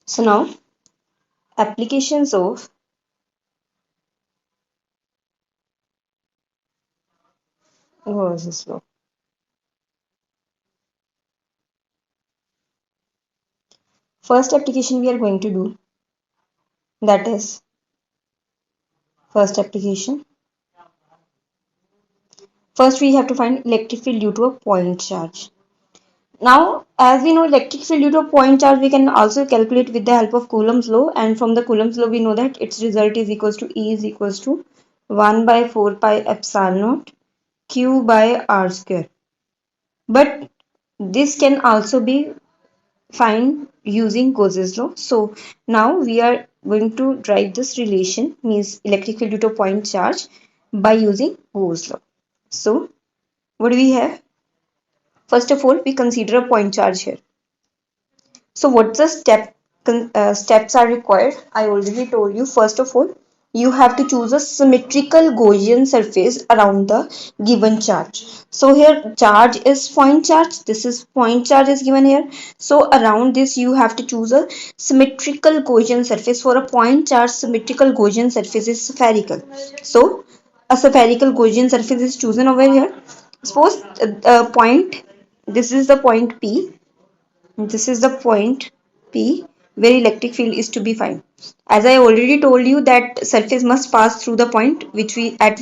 So now applications of Gauss's law. First application we are going to do, that is first application. First we have to find electric field due to a point charge. Now as we know electric field due to a point charge, we can also calculate with the help of Coulomb's law, and from the Coulomb's law we know that its result is equals to E is equals to 1 by 4 pi epsilon naught Q by R square. But this can also be find using Gauss's law. So now we are going to derive this relation, means electric field due to a point charge, by using Gauss's law. So what do we have? First of all, we consider a point charge here. So what the steps are required? I already told you. First of all, you have to choose a symmetrical Gaussian surface around the given charge. So here charge is point charge. This is point charge is given here. So around this you have to choose a symmetrical Gaussian surface. For a point charge, symmetrical Gaussian surface is spherical. So a spherical Gaussian surface is chosen over here. Suppose point. This is the point P. This is the point P where electric field is to be found. As I already told you that surface must pass through the point which we have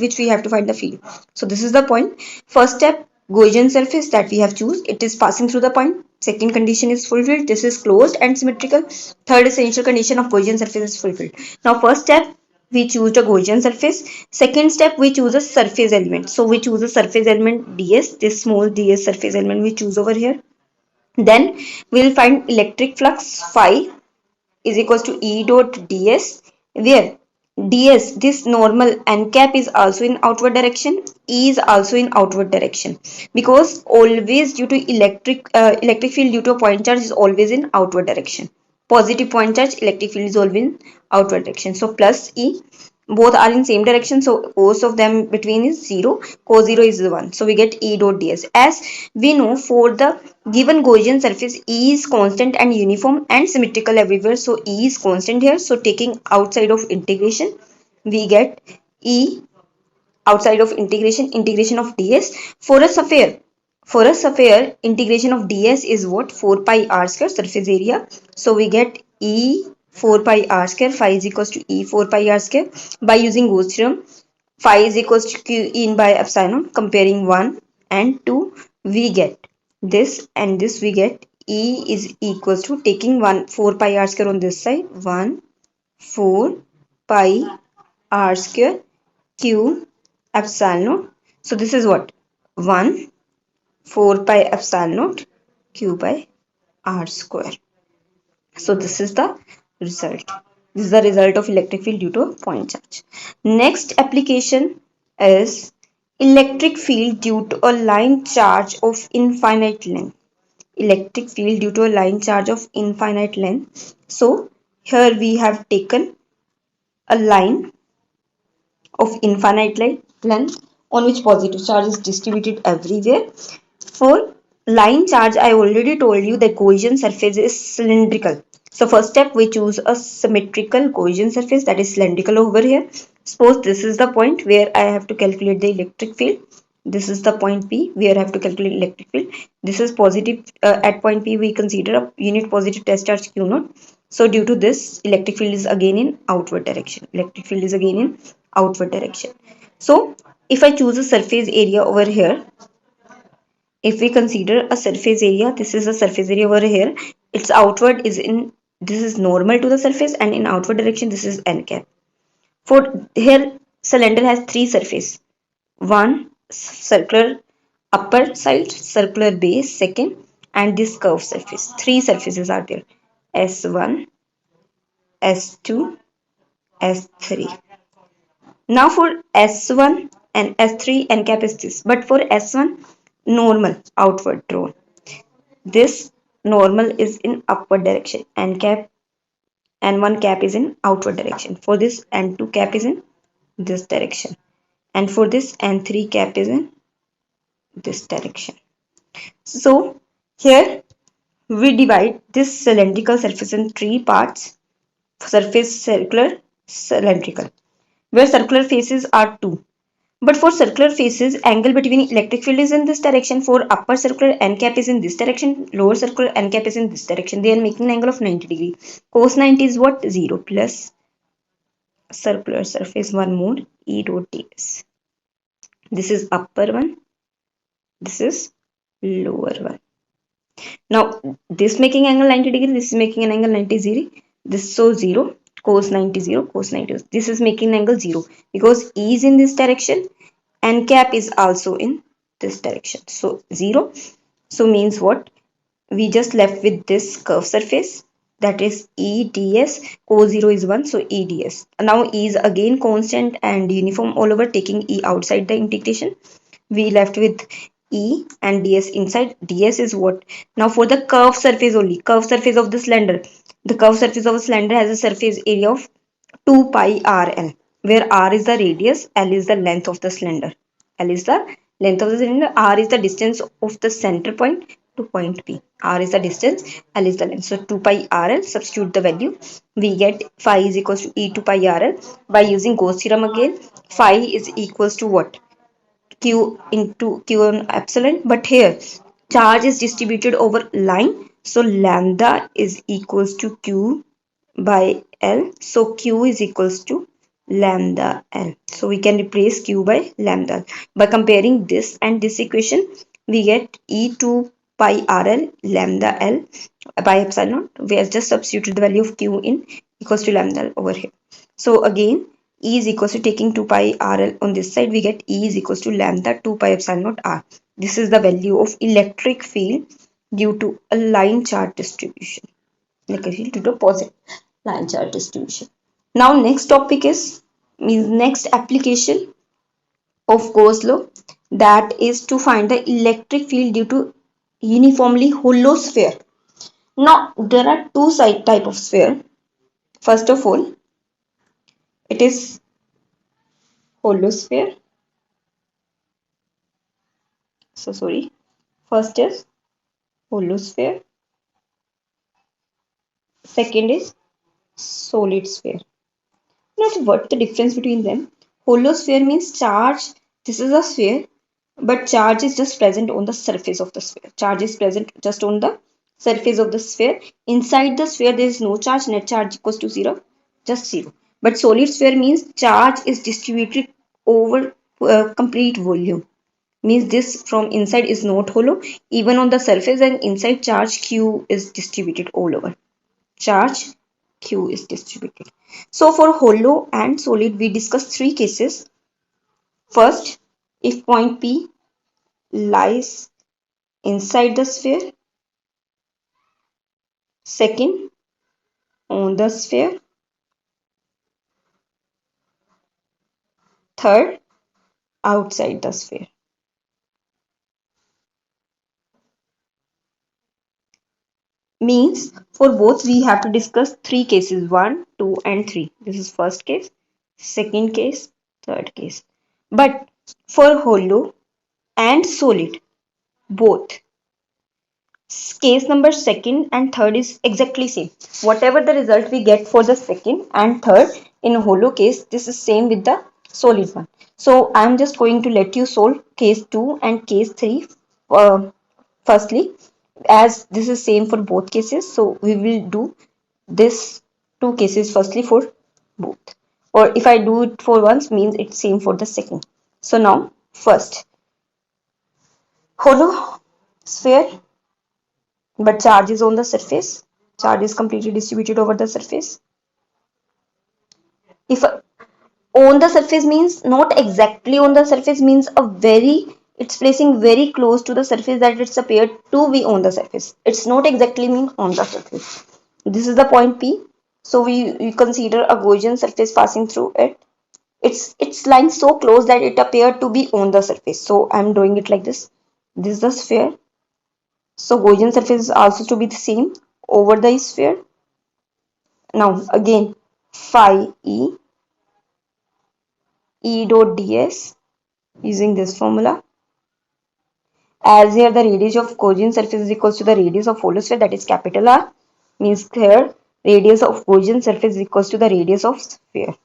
to find the field. So this is the point. First step, Gaussian surface that we have choose. It is passing through the point. Second condition is fulfilled. This is closed and symmetrical. Third essential condition of Gaussian surface is fulfilled. Now first step, we choose the Gaussian surface. Second step, we choose a surface element. So we choose a surface element ds. This small ds surface element we choose over here. Then we'll find electric flux phi is equals to E dot ds, where ds, this normal n cap, is also in outward direction, E is also in outward direction, because always due to electric field due to a point charge is always in outward direction. Positive point charge, electric field is always in outward direction. So plus E, both are in same direction, so cos of them between is 0, cos 0 is 1, so we get E dot ds. As we know, for the given Gaussian surface, E is constant and uniform and symmetrical everywhere, so E is constant here. So taking outside of integration, we get E outside of integration of ds. For a sphere, integration of ds is what? 4 pi r square, surface area. So we get E 4 pi r square, phi is equals to E 4 pi r square. By using Gauss theorem, phi is equals to q in by epsilon. Comparing 1 and 2, we get this, and this we get E is equals to, taking 1 4 pi r square on this side, 1 4 pi r square q epsilon naught. So this is what? 1 4 pi epsilon naught q by r square. So this is the result. This is the result of electric field due to a point charge. Next application is electric field due to a line charge of infinite length. Electric field due to a line charge of infinite length. So here we have taken a line of infinite length on which positive charge is distributed everywhere. For line charge, I already told you that Gaussian surface is cylindrical. So first step, we choose a symmetrical Gaussian surface that is cylindrical over here. Suppose this is the point where I have to calculate the electric field. This is the point P where I have to calculate electric field. This is positive. At point P, we consider a unit positive test charge Q naught. So due to this, electric field is again in outward direction. Electric field is again in outward direction. So if I choose a surface area over here, if we consider a surface area, this is a surface area over here, its outward is in, this is normal to the surface, and in outward direction this is n cap. For here, cylinder has three surface: one circular upper side, circular base second, and this curved surface. Three surfaces are there: s1, s2, s3. Now for s1 and s3, n cap is this, but for s1, normal outward drawn, this normal is in upward direction, and cap and one cap is in outward direction. For this, and two cap is in this direction, and for this, and three cap is in this direction. So here we divide this cylindrical surface in three parts: surface, circular, cylindrical, where circular faces are two. But for circular faces, angle between electric field is in this direction. For upper circular, n cap is in this direction. Lower circular, n cap is in this direction. They are making an angle of 90 degree. Cos 90 is what? 0 plus circular surface 1 more E dot ds. This is upper one. This is lower one. Now, this making angle 90 degree. This is making an angle 90 degree. This so 0. Cos 90 0. Cos 90. This is making an angle 0 because E is in this direction. N cap is also in this direction. So 0. So means what? We just left with this curved surface, that is E ds. Cos 0 is 1, so E ds. Now E is again constant and uniform all over, taking E outside the integration. We left with E and ds inside. Ds is what? Now for the curved surface only, curved surface of the cylinder. The curved surface of a cylinder has a surface area of 2 pi rl, where r is the radius, l is the length of the cylinder. L is the length of the cylinder, r is the distance of the center point to point P. R is the distance, L is the length. So 2 pi rl, substitute the value. We get phi is equals to E 2 pi rl. By using Gauss theorem again, phi is equals to what? Q into Q on epsilon. But here, charge is distributed over line. So lambda is equals to Q by L. So Q is equals to lambda L. So we can replace Q by lambda. By comparing this and this equation, we get E2 pi RL lambda L by epsilon naught. We have just substituted the value of Q in equals to lambda L over here. So again, E is equals to, taking 2 pi RL on this side, we get E is equals to lambda 2 pi epsilon naught R. This is the value of electric field due to a line charge distribution. Electric field due to positive line charge distribution. Now next topic is means next application of Gauss law, that is to find the electric field due to uniformly hollow sphere. Now there are two type of sphere. First of all, it is hollow sphere. So sorry. First is hollow sphere. Second is solid sphere. Now what the difference between them? Hollow sphere means charge. This is a sphere, but charge is just present on the surface of the sphere. Charge is present just on the surface of the sphere. Inside the sphere there is no charge. Net charge equals to 0, just 0. But solid sphere means charge is distributed over complete volume. Means this from inside is not hollow. Even on the surface and inside, charge Q is distributed all over. Charge Q is distributed. So for hollow and solid, we discussed three cases. First, if point P lies inside the sphere. Second, on the sphere. Third, outside the sphere. Means for both we have to discuss three cases: 1, 2 and 3. This is first case, second case, third case. But for hollow and solid, both, case number second and third is exactly same. Whatever the result we get for the second and third in hollow case, this is same with the solid one. So I am just going to let you solve case 2 and case 3 firstly, as this is same for both cases. So we will do this two cases firstly for both, or if I do it for once means it's same for the second. So now first, hollow sphere, but charge is on the surface. Charge is completely distributed over the surface. If on the surface means not exactly on the surface, means a very, it's placing very close to the surface that it's appeared to be on the surface. It's not exactly mean on the surface. This is the point P. So we consider a Gaussian surface passing through it. It's lying so close that it appeared to be on the surface. So I'm drawing it like this. This is the sphere. So Gaussian surface is also to be the same over the sphere. Now again, phi E dot ds using this formula. As here the radius of Gaussian surface is equals to the radius of whole sphere, that is capital R, means here radius of Gaussian surface is equals to the radius of sphere,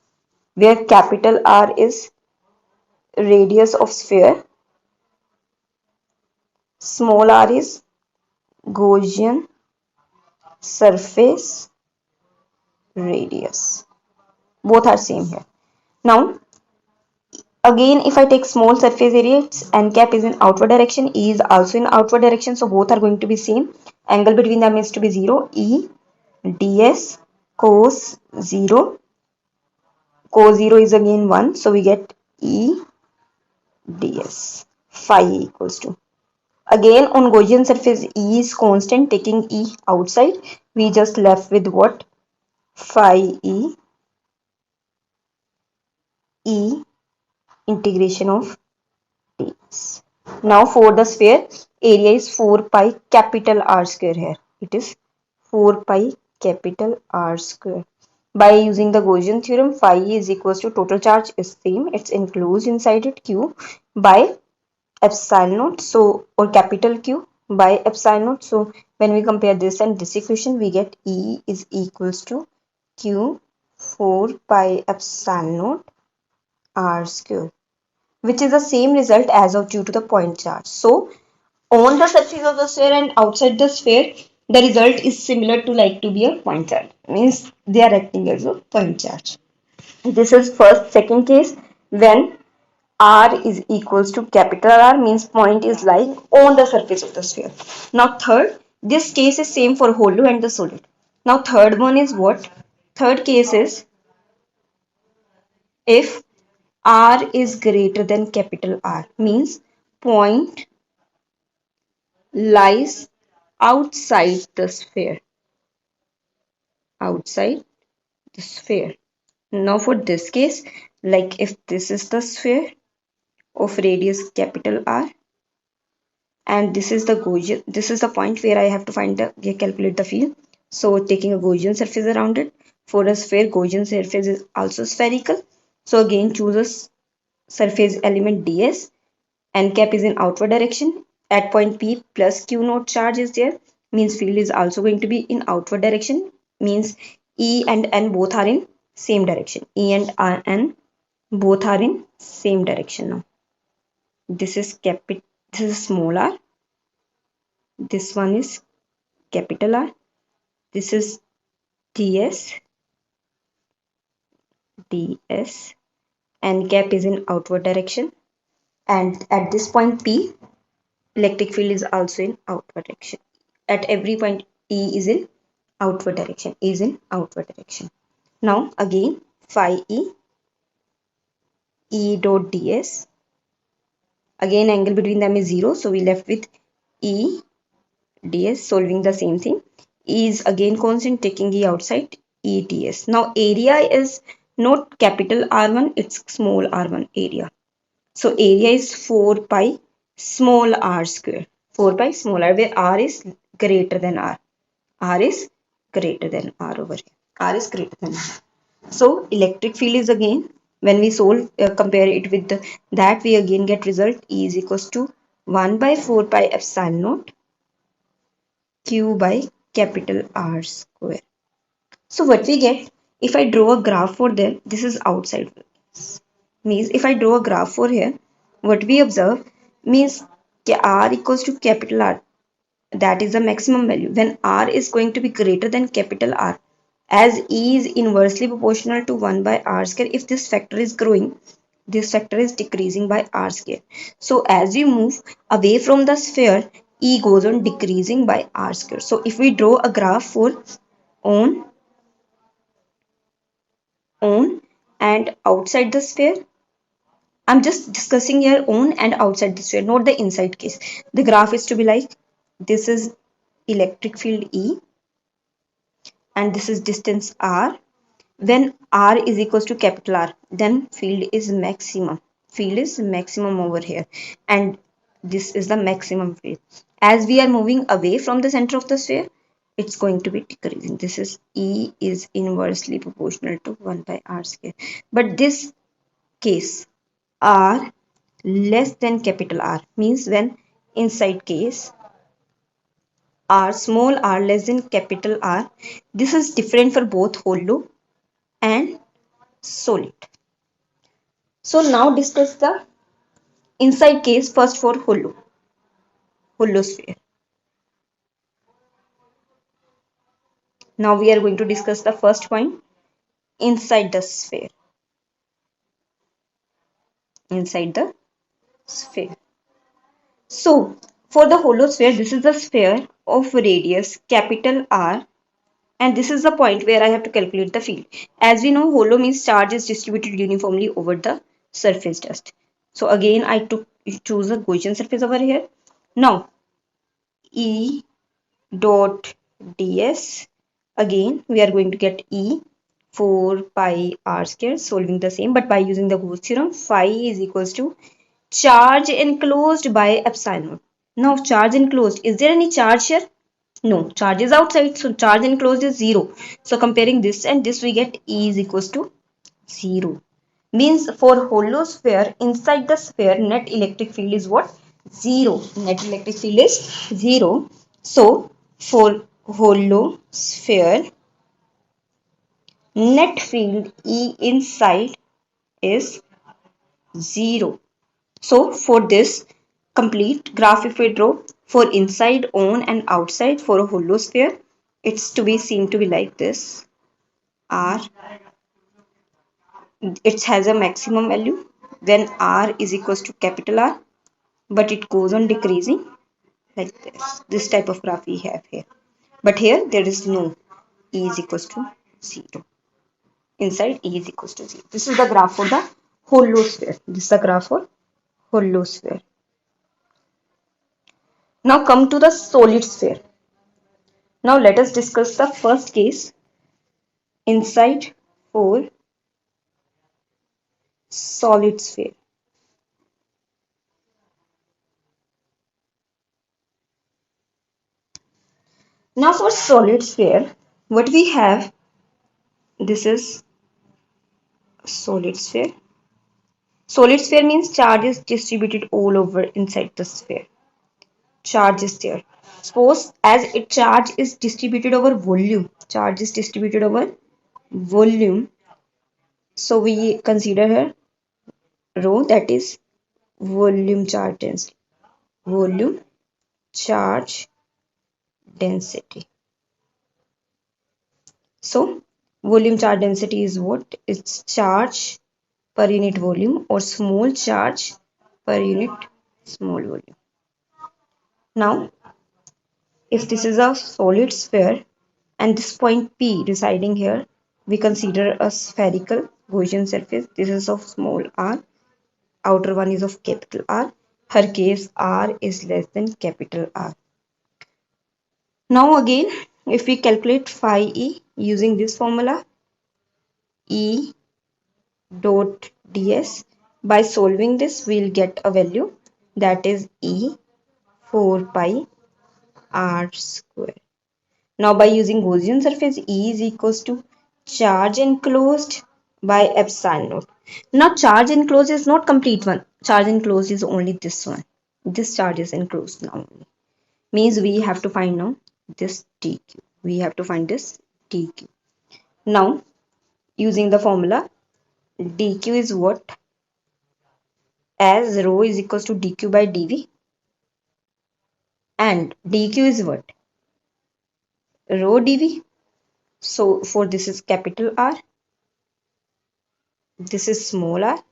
where capital R is radius of sphere, small r is Gaussian surface radius. Both are same here. Now again, if I take small surface area, its n cap is in outward direction, E is also in outward direction, so both are going to be same. Angle between them is to be 0, E ds cos 0. Cos 0 is again 1, so we get E ds. Phi equals to. Again, on Gaussian surface, E is constant, taking E outside, we just left with what? Phi E integration of ds. Now for the sphere, area is 4 pi capital R square here. It is 4 pi capital R square. By using the Gaussian theorem, phi is equals to total charge is same. It's enclosed inside it Q by epsilon naught. So, or capital Q by epsilon naught. So, when we compare this and this equation, we get E is equals to Q 4 pi epsilon naught R square, which is the same result as of due to the point charge. So, on the surface of the sphere and outside the sphere, the result is similar to like to be a point charge. Means they are acting as a point charge. This is first. Second case, when R is equals to capital R, means point is lying on the surface of the sphere. Now third, this case is same for hollow and the solid. Now third one is what? Third case is if R is greater than capital R, means point lies outside the sphere. Outside the sphere. Now for this case, like if this is the sphere of radius capital R, and this is the Gaussian, this is the point where I have to find the calculate the field. So taking a Gaussian surface around it. For a sphere, Gaussian surface is also spherical. So again choose a surface element ds, n cap is in outward direction. At point P plus Q naught charge is there, means field is also going to be in outward direction, means E and N both are in same direction. E and N both are in same direction now. This is this is small r, this one is capital R, this is ds, n cap is in outward direction, and at this point P, electric field is also in outward direction. At every point E is in outward direction, is in outward direction. Now again phi E dot ds, again angle between them is 0, so we left with E ds, solving the same thing. E is again constant, taking E outside, E ds. Now area is not capital R1, it's small r1 area. So area is 4 pi small r square. 4 pi small r, where r is greater than r. R is greater than R over here. R is greater than R. So electric field is again, when we solve, compare it with that, we again get result E is equals to 1 by 4 pi epsilon naught Q by capital R square. So what we get, if I draw a graph for them, this is outside. Means if I draw a graph for here, what we observe means R equals to capital R, that is the maximum value when R is going to be greater than capital R, as E is inversely proportional to 1 by R square. If this factor is growing, this factor is decreasing by R square. So as you move away from the sphere, E goes on decreasing by R square. So if we draw a graph for on and outside the sphere, I'm just discussing here on and outside the sphere, not the inside case. The graph is to be like, this is electric field E and this is distance R. When R is equals to capital R, then field is maximum. Field is maximum over here, and this is the maximum field. As we are moving away from the center of the sphere, it's going to be decreasing. This is E is inversely proportional to 1 by R square. But this case, R less than capital R, means when inside case r, small r less than capital R. This is different for both hollow and solid. So now discuss the inside case first for hollow sphere. Now we are going to discuss the first point, inside the sphere. Inside the sphere. So for the hollow sphere, this is the sphere of radius capital R, and this is the point where I have to calculate the field. As we know, hollow means charge is distributed uniformly over the surface just. So again, I choose a Gaussian surface over here. Now E dot ds, again we are going to get E 4 pi r square, solving the same, but by using the Gauss theorem, phi is equals to charge enclosed by epsilon naught. Now charge enclosed, is there any charge here? No, charge is outside, so charge enclosed is 0. So comparing this and this, we get E is equals to 0. Means for hollow sphere, inside the sphere, net electric field is what? 0. Net electric field is 0. So for hollow sphere, net field E inside is 0. So for this complete graph, if we draw for inside, on and outside for a hollow sphere, it's to be seen to be like this. R, it has a maximum value when R is equals to capital R, but it goes on decreasing like this. This type of graph we have here. But here there is no E is equals to 0. Inside E is equals to 0. This is the graph for the hollow sphere. This is the graph for hollow sphere. Now come to the solid sphere. Now let us discuss the first case, inside for solid sphere. Now for solid sphere, what we have, this is solid sphere. Solid sphere means charge is distributed all over inside the sphere. Charge is there. Suppose as it charge is distributed over volume. Charge is distributed over volume. So we consider here rho, that is volume charge density. Volume charge density. So volume charge density is what? It's charge per unit volume or small charge per unit small volume. Now, if this is a solid sphere and this point P residing here, we consider a spherical Gaussian surface. This is of small r, outer one is of capital R. Her case R is less than capital R. Now again, if we calculate phi E using this formula, E dot ds, by solving this we'll get a value that is E 4 pi r square. Now by using Gaussian surface, E is equals to charge enclosed by epsilon naught. Now charge enclosed is not complete one. Charge enclosed is only this one. This charge is enclosed now only. Means we have to find now this dq. We have to find this dq. Now using the formula, dq is what? As rho is equals to dq by dv, and dq is what? Rho dv. So for this is capital R, this is small r.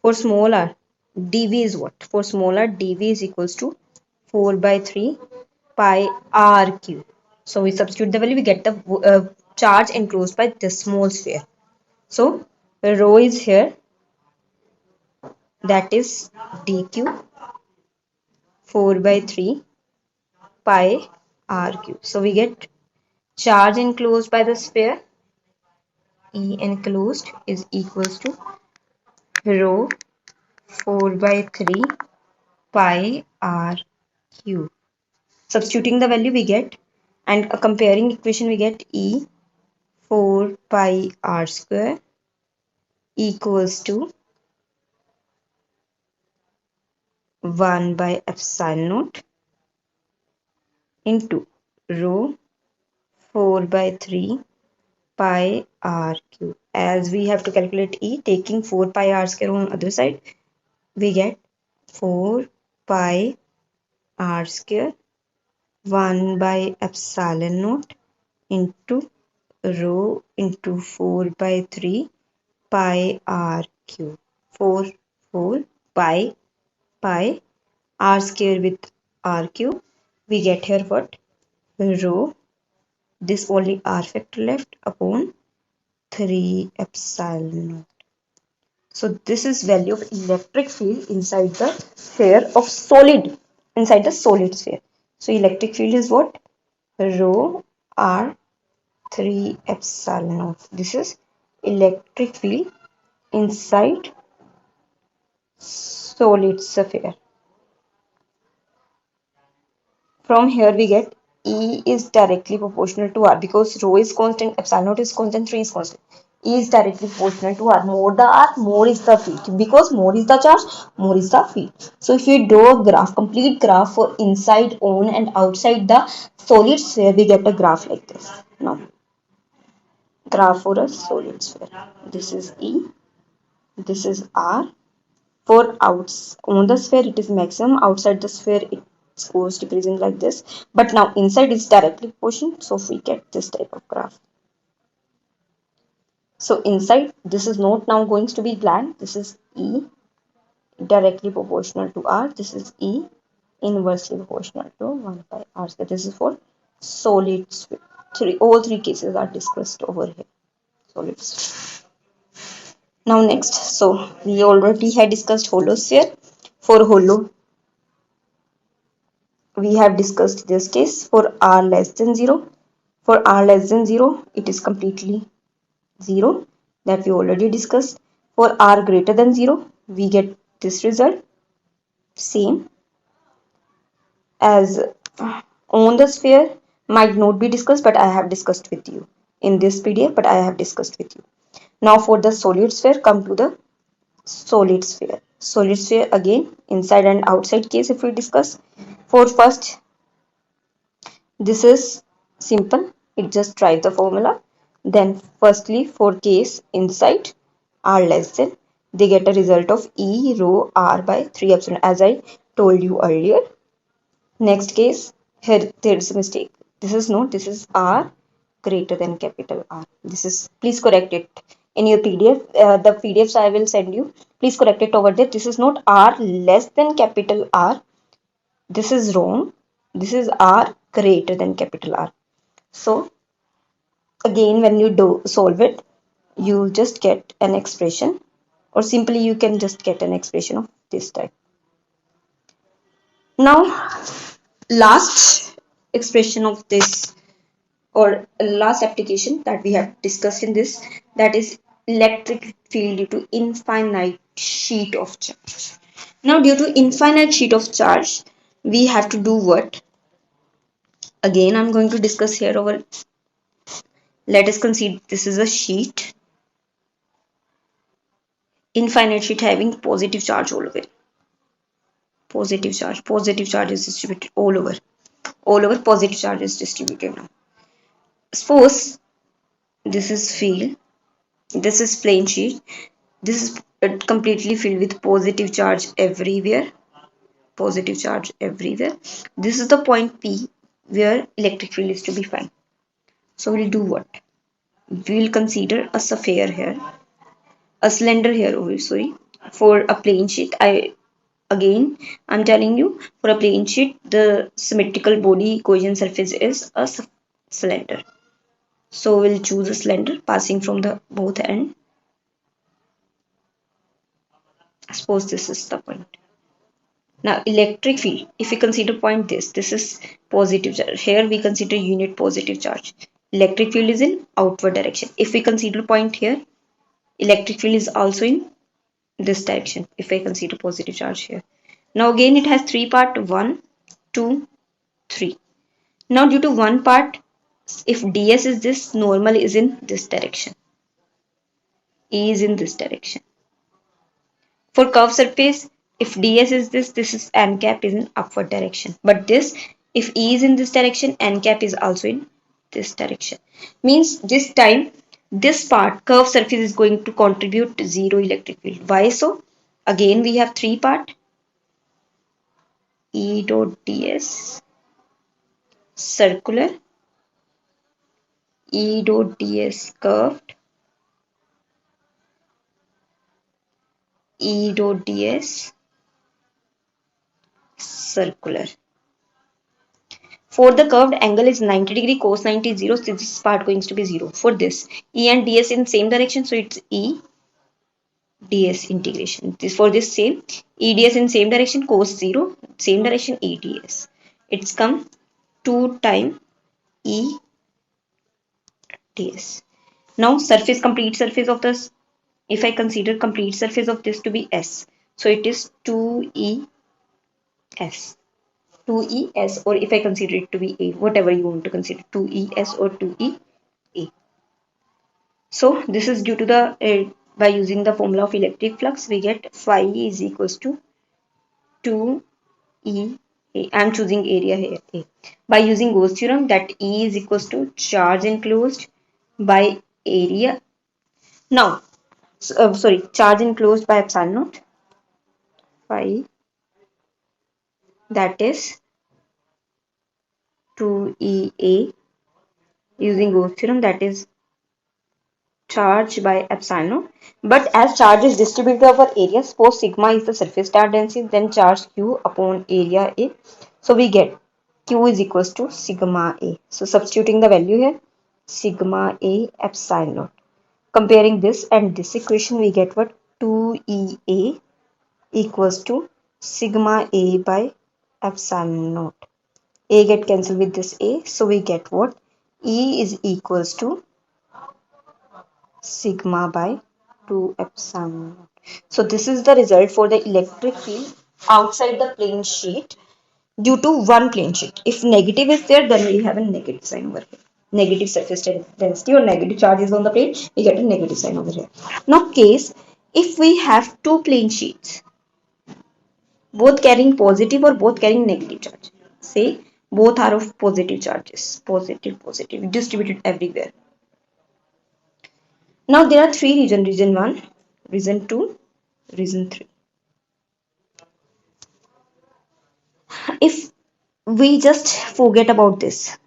For small r, dv is what? For small r, dv is equals to 4 by 3 pi r cube. So we substitute the value, we get the charge enclosed by this small sphere. So rho is here, that is dq 4 by 3 pi r cube. So we get charge enclosed by the sphere, E enclosed is equals to rho 4 by 3 pi r cube. Substituting the value we get, and a comparing equation we get E 4 pi r square equals to 1 by epsilon naught into rho 4 by 3 pi r cube. As we have to calculate E, taking 4 pi r square on other side, we get 4 pi r square 1 by epsilon naught into rho into 4 by 3 pi r cube. 4 4 pi r square with r cube. We get here what? Rho, this only r factor left, upon 3 epsilon naught. So this is value of electric field inside the sphere of solid, inside the solid sphere. So electric field is what? Rho r 3 epsilon naught. This is electric field inside solid sphere. From here we get E is directly proportional to R, because rho is constant, epsilon naught is constant, 3 is constant. E is directly proportional to R. More the R, more is the field. Because more is the charge, more is the field. So if we draw a graph, complete graph for inside on and outside the solid sphere, we get a graph like this. Now, graph for a solid sphere. This is E, this is R. For outs on the sphere it is maximum, outside the sphere it goes decreasing like this, but now inside is directly proportional, so we get this type of graph. So inside this is not now going to be blank, this is E directly proportional to R, this is E inversely proportional to 1 by R square. This is for solid sphere. All three cases are discussed over here. Solid sphere. Now next, so we already had discussed hollow sphere. For hollow, we have discussed this case for r less than 0. For r less than 0, it is completely 0, that we already discussed. For r greater than 0, we get this result, same as on the sphere, might not be discussed, but I have discussed with you in this PDF, but I have discussed with you. Now for the solid sphere, come to the solid sphere. Solid sphere, again inside and outside case if we discuss. For first, this is simple, it just tries the formula. Then firstly, for case inside r less than, they get a result of E rho r by 3 epsilon, as I told you earlier. Next case, here there is a mistake. This is not, this is r greater than capital R. This is, please correct it in your PDF. The PDFs I will send you. Please correct it over there. This is not r less than capital R. This is wrong. This is r greater than capital R. So again, when you do solve it, you just get an expression, or simply you can just get an expression of this type. Now, last expression of this, or last application that we have discussed in this, that is electric field due to infinite sheet of charge. Now, due to infinite sheet of charge, we have to do what? Again, I'm going to discuss here over. Let us consider this is a sheet, infinite sheet having positive charge all over. Positive charge is distributed all over. All over positive charge is distributed now. Suppose this is field, this is plane sheet, this is completely filled with positive charge everywhere. Positive charge everywhere. This is the point P where electric field is to be found. So we'll do what? We'll consider a sphere here, a cylinder here. Oh, sorry, for a plane sheet. I'm telling you, for a plane sheet, the symmetrical body cohesion surface is a cylinder. So we'll choose a cylinder passing from the both end. Suppose this is the point. Now electric field, if we consider point this is positive charge. Here we consider unit positive charge. Electric field is in outward direction. If we consider point here, electric field is also in this direction. If I consider positive charge here. Now again it has three parts, 1, 2, 3. Now due to one part, if ds is this, normal is in this direction. E is in this direction. For curved surface, If ds is this is n cap is in upward direction. But this, if E is in this direction, n cap is also in this direction. Means this time, this part, curved surface, is going to contribute to zero electric field. Why so? Again, we have three part. E dot ds circular, E dot ds curved, E dot ds circular. For the curved angle is 90 degree, cos 90 is 0, so this part going to be 0. For this, E and ds in same direction, so it's E ds integration. This for this same, E ds in same direction, cos 0, same direction, E ds. It's come 2 time E ds. Now surface, complete surface of this, if I consider complete surface of this to be S, so it is 2E S. 2ES, or if I consider it to be A, whatever you want to consider, 2ES or 2EA. So this is due to the, by using the formula of electric flux, we get phi is equals to 2EA. I am choosing area here, A. By using Gauss theorem, that E is equals to charge enclosed by area. Now, charge enclosed by epsilon naught phi, that is 2EA, using Gauss theorem, that is charge by epsilon naught. But as charge is distributed over area, suppose sigma is the surface charge density, then charge Q upon area A. So we get Q is equals to sigma A. So substituting the value here, sigma A epsilon naught. Comparing this and this equation, we get what? 2EA equals to sigma A by epsilon naught. A get cancelled with this A, so we get what? E is equals to sigma by 2 epsilon naught. So this is the result for the electric field outside the plane sheet due to one plane sheet. If negative is there, then we have a negative sign over here. Negative surface density or negative charges on the plane, we get a negative sign over here. Now case, if we have two plane sheets, both carrying positive or both carrying negative charge. Say both are of positive charges, positive, distributed everywhere. Now there are three regions, region 1, region 2, region 3. If we just forget about this,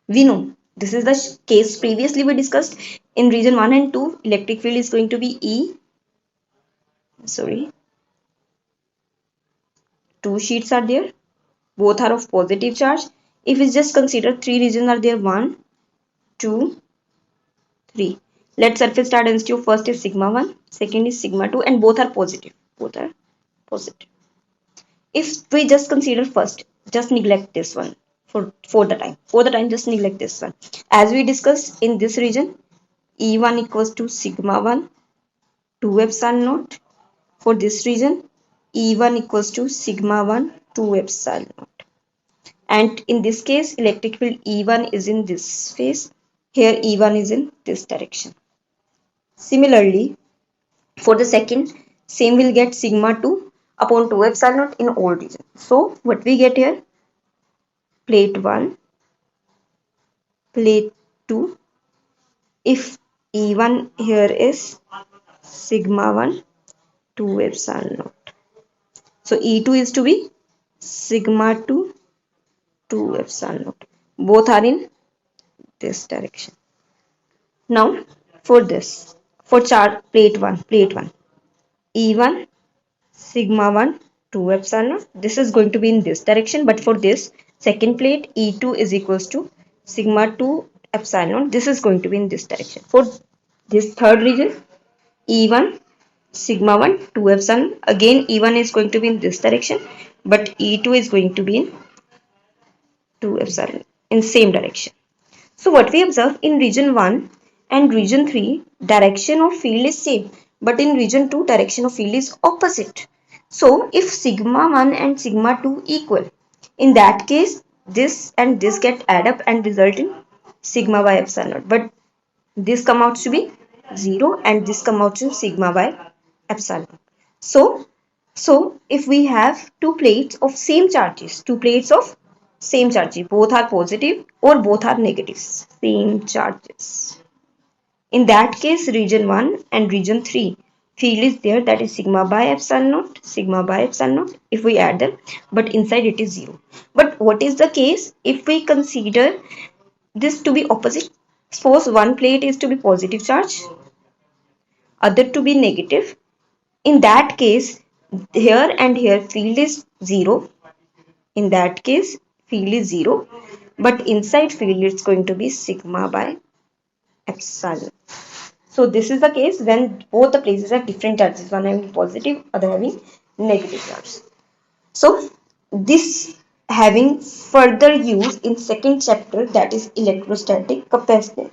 we know this is the case previously we discussed. In region 1 and 2, electric field is going to be two sheets are there, both are of positive charge. If we just consider three regions are there, 1, 2, 3. Let surface charge density of first is sigma 1, second is sigma 2, and both are positive. Both are positive. If we just consider first, just neglect this one for the time. For the time, just neglect this one. As we discussed in this region, E1 equals to sigma 1, 2 epsilon naught. For this region, E1 equals to sigma 1, 2 epsilon naught. And in this case, electric field E1 is in this phase. Here E1 is in this direction. Similarly, for the second, same will get sigma 2 upon 2 epsilon naught in all regions. So what we get here? Plate 1, plate 2. If E1 here is sigma 1, 2 epsilon naught. So E2 is to be sigma 2, 2 epsilon naught. Both are in this direction. Now for this, for chart plate 1, E1 sigma 1, 2 epsilon naught. This is going to be in this direction, but for this second plate, E2 is equals to sigma 2 epsilon naught. This is going to be in this direction. For this third region, E1 sigma 1, 2 epsilon. Again, E1 is going to be in this direction, but E2 is going to be in 2 epsilon in same direction. So what we observe in region 1 and region 3, direction of field is same, but in region 2, direction of field is opposite. So if sigma 1 and sigma 2 equal, in that case, this and this get add up and result in sigma by epsilon naught. But this come out to be 0 and this come out to sigma by epsilon. So So if we have two plates of same charges, both are positive or both are negatives, same charges, in that case, region 1 and region 3 field is there, that is sigma by epsilon naught, sigma by epsilon naught if we add them, but inside it is 0. But what is the case if we consider this to be opposite? Suppose one plate is to be positive charge, other to be negative. In that case, here and here field is 0. In that case, field is 0. But inside field it's going to be sigma by epsilon. So this is the case when both the places have different charges, one having positive, other having negative charge. So this having further use in second chapter, that is electrostatic capacitor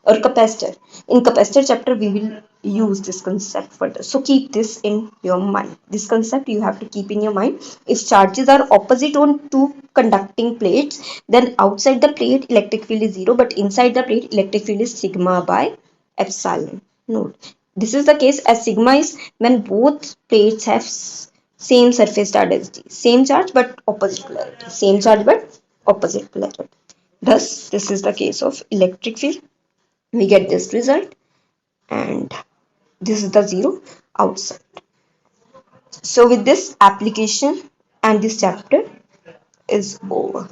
or capacitor. In capacitor chapter we will use this concept further. So keep this in your mind. This concept you have to keep in your mind. If charges are opposite on two conducting plates, then outside the plate electric field is 0, but inside the plate electric field is sigma by epsilon. Note, this is the case as sigma is when both plates have same surface charge density, same charge but opposite polarity, same charge but opposite polarity. Thus, this is the case of electric field. We get this result, and this is the 0 outside. So with this, application and this chapter is over.